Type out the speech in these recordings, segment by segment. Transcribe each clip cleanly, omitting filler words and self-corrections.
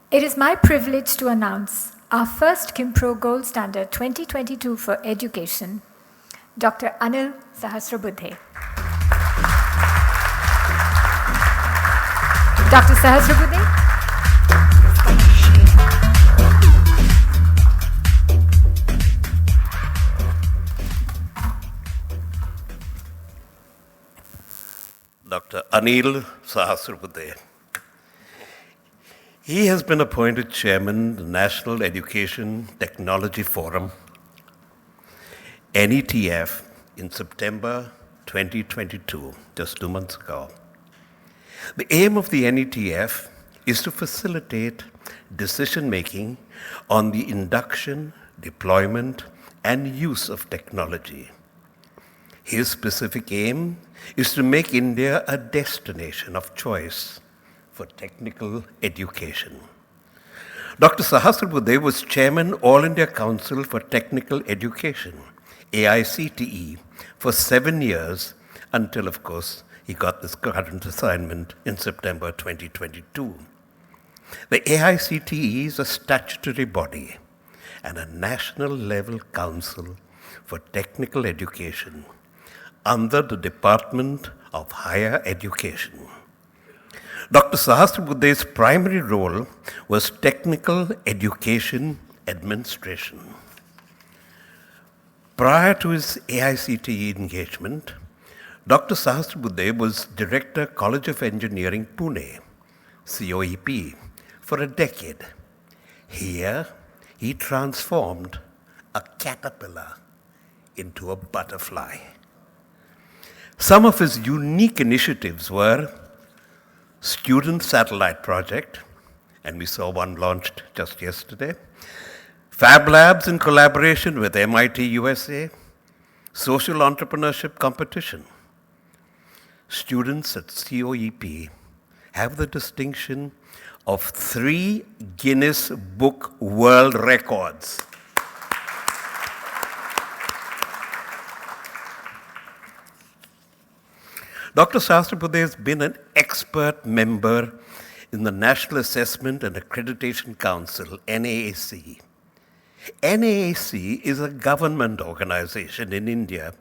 It is my privilege to announce our first Qimpro Gold Standard 2022 for Education, Dr. Anil Sahasrabudhe. Dr. Sahasrabudhe. Dr. Anil Sahasrabudhe. He has been appointed chairman of the National Education Technology Forum, NETF, in September 2022, just 2 months ago. The aim of the NETF is to facilitate decision-making on the induction, deployment, and use of technology. His specific aim is to make India a destination of choice for technical education. Dr. Sahasrabudhe was chairman All India Council for Technical Education, AICTE, for 7 years until, of course, he got this current assignment in September 2022. The AICTE is a statutory body and a national level council for technical education under the Department of Higher Education. Dr. Sahasrabudhe's primary role was technical education administration. Prior to his AICTE engagement, Dr. Sahasrabudhe was Director, College of Engineering, Pune, COEP, for a decade. Here, he transformed a caterpillar into a butterfly. Some of his unique initiatives were Student Satellite Project, and we saw one launched just yesterday, Fab Labs in collaboration with MIT USA, Social Entrepreneurship Competition. Students at COEP have the distinction of 3 Guinness Book World Records. Dr. Sahasrabudhe has been an expert member in the National Assessment and Accreditation Council, NAAC. NAAC is a government organization in India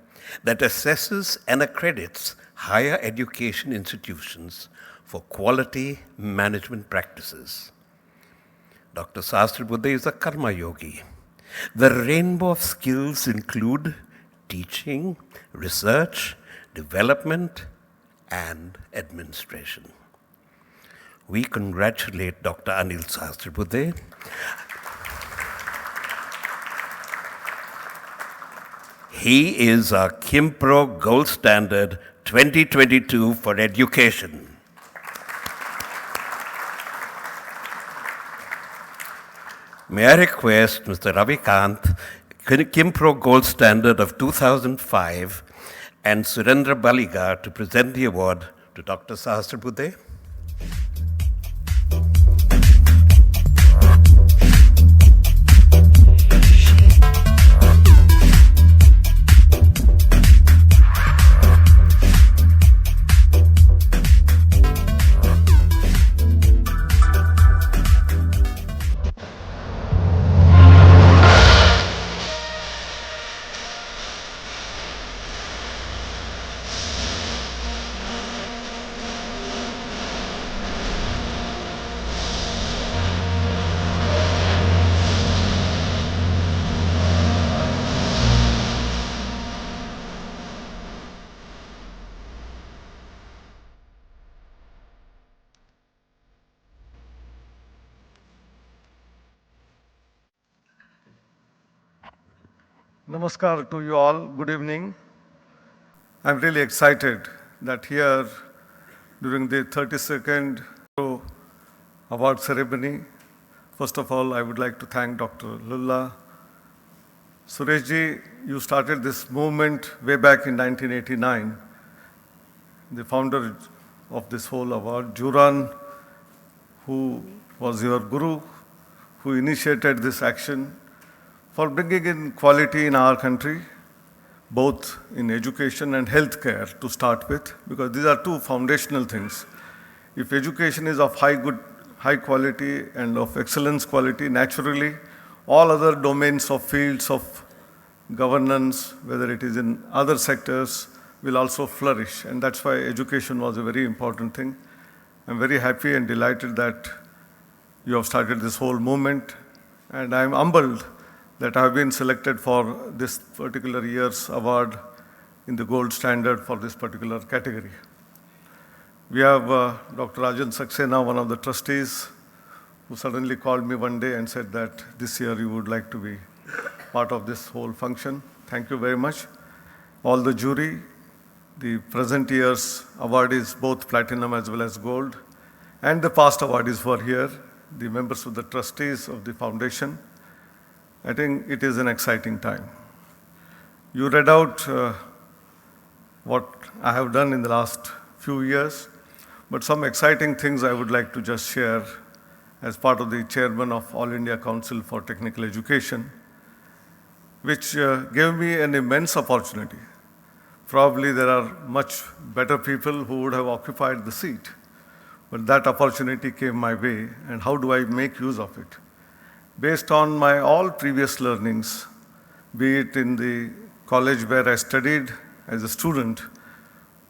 that assesses and accredits higher education institutions for quality management practices. Dr. Sahasrabudhe is a karma yogi. The rainbow of skills include teaching, research, development, and administration. We congratulate Dr. Anil Sahasrabudhe. He is our Qimpro Gold Standard 2022 for Education. May I request Mr. Ravi Kant, Qimpro Gold Standard of 2005, and Surendra Baliga to present the award to Dr. Sahasrabudhe. Namaskar to you all. Good evening. I'm really excited that here during the 32nd award ceremony, first of all, I would like to thank Dr. Lulla. Sureshji, you started this movement way back in 1989. The founder of this whole award, Juran, who was your guru, who initiated this action for bringing in quality in our country, both in education and healthcare to start with, because these are two foundational things. If education is of high high quality and of excellence quality, naturally, all other domains of fields of governance, whether it is in other sectors, will also flourish. And that's why education was a very important thing. I'm very happy and delighted that you have started this whole movement. And I'm humbled that I have been selected for this particular year's award in the gold standard for this particular category. We have Dr. Rajan Saxena, one of the trustees, who suddenly called me one day and said that this year you would like to be part of this whole function. Thank you very much. All the jury, the present year's awardees, both platinum as well as gold, and the past awardees who are here, the members of the trustees of the foundation. I think it is an exciting time. You read out what I have done in the last few years, but some exciting things I would like to just share as part of the chairman of All India Council for Technical Education, which gave me an immense opportunity. Probably there are much better people who would have occupied the seat, but that opportunity came my way, and how do I make use of it? Based on my all previous learnings, be it in the college where I studied as a student,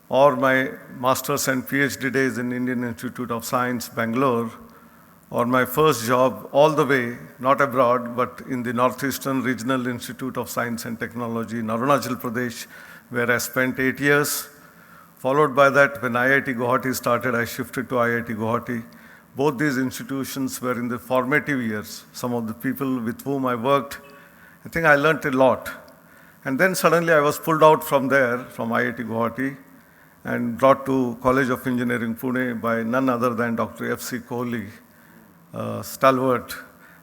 or my master's and PhD days in Indian Institute of Science, Bangalore, or my first job all the way, not abroad, but in the Northeastern Regional Institute of Science and Technology in Arunachal Pradesh, where I spent 8 years. Followed by that, when IIT Guwahati started, I shifted to IIT Guwahati. Both these institutions were in the formative years. Some of the people with whom I worked, I think I learned a lot. And then suddenly I was pulled out from there, from IIT Guwahati, and brought to College of Engineering, Pune, by none other than Dr. F.C. Kohli, stalwart,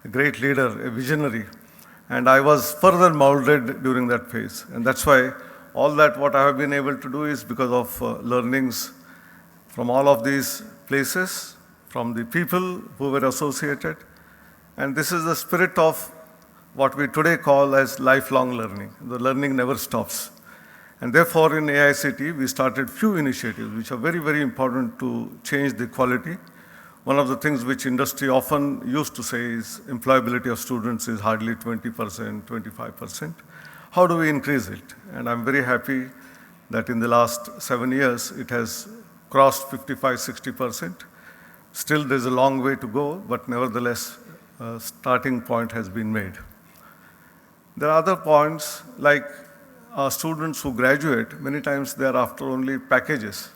a great leader, a visionary. And I was further molded during that phase. And that's why all that what I have been able to do is because of learnings from all of these places, from the people who were associated. And this is the spirit of what we today call as lifelong learning. The learning never stops. And therefore, in AICT, we started few initiatives which are very, very important to change the quality. One of the things which industry often used to say is employability of students is hardly 20%, 25%. How do we increase it? And I'm very happy that in the last 7 years, it has crossed 55, 60%. Still, there's a long way to go, but nevertheless, a starting point has been made. There are other points, like students who graduate, many times they are after only packages.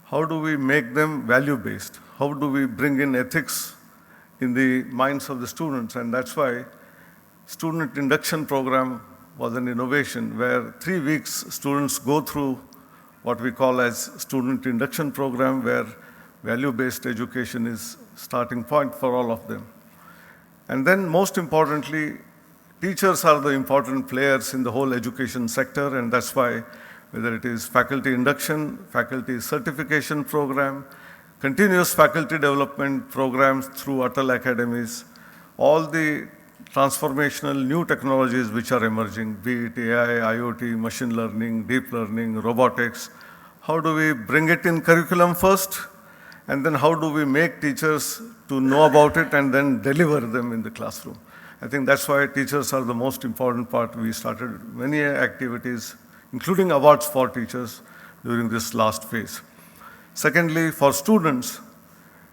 How do we make them value-based? How do we bring in ethics in the minds of the students? And that's why student induction program was an innovation where 3 weeks students go through what we call as student induction program, where value-based education is starting point for all of them. And then most importantly, teachers are the important players in the whole education sector, and that's why whether it is faculty induction, faculty certification program, continuous faculty development programs through Atal Academies, all the transformational new technologies which are emerging, be it AI, IoT, machine learning, deep learning, robotics. How do we bring it in curriculum first? And then how do we make teachers to know about it and then deliver them in the classroom? I think that's why teachers are the most important part. We started many activities, including awards for teachers during this last phase. Secondly, for students,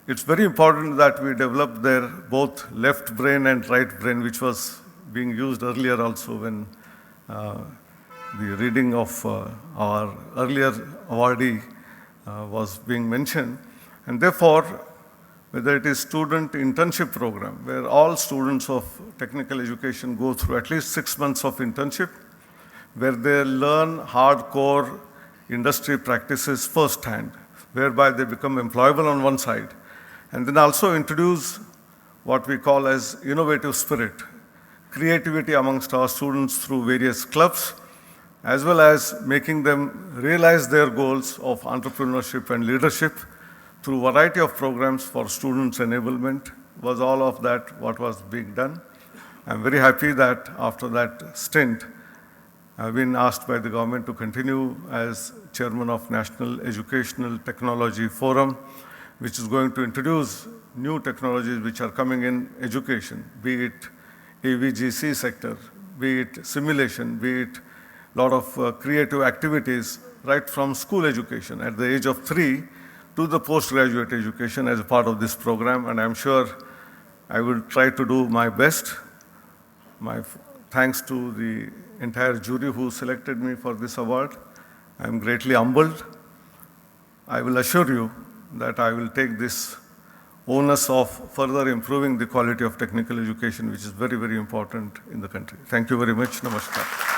it's very important that we develop their both left brain and right brain, which was being used earlier also when the reading of our earlier awardee was being mentioned. And therefore, whether it is student internship program, where all students of technical education go through at least 6 months of internship, where they learn hardcore industry practices firsthand, whereby they become employable on one side, and then also introduce what we call as innovative spirit, creativity amongst our students through various clubs, as well as making them realize their goals of entrepreneurship and leadership through variety of programs for students' enablement. Was all of that what was being done. I'm very happy that after that stint, I've been asked by the government to continue as chairman of National Educational Technology Forum, which is going to introduce new technologies which are coming in education, be it AVGC sector, be it simulation, be it a lot of creative activities right from school education at the age of 3 to the postgraduate education as a part of this program, and I'm sure I will try to do my best. My thanks to the entire jury who selected me for this award. I'm greatly humbled. I will assure you that I will take this onus of further improving the quality of technical education, which is very, very important in the country. Thank you very much. Namaskar.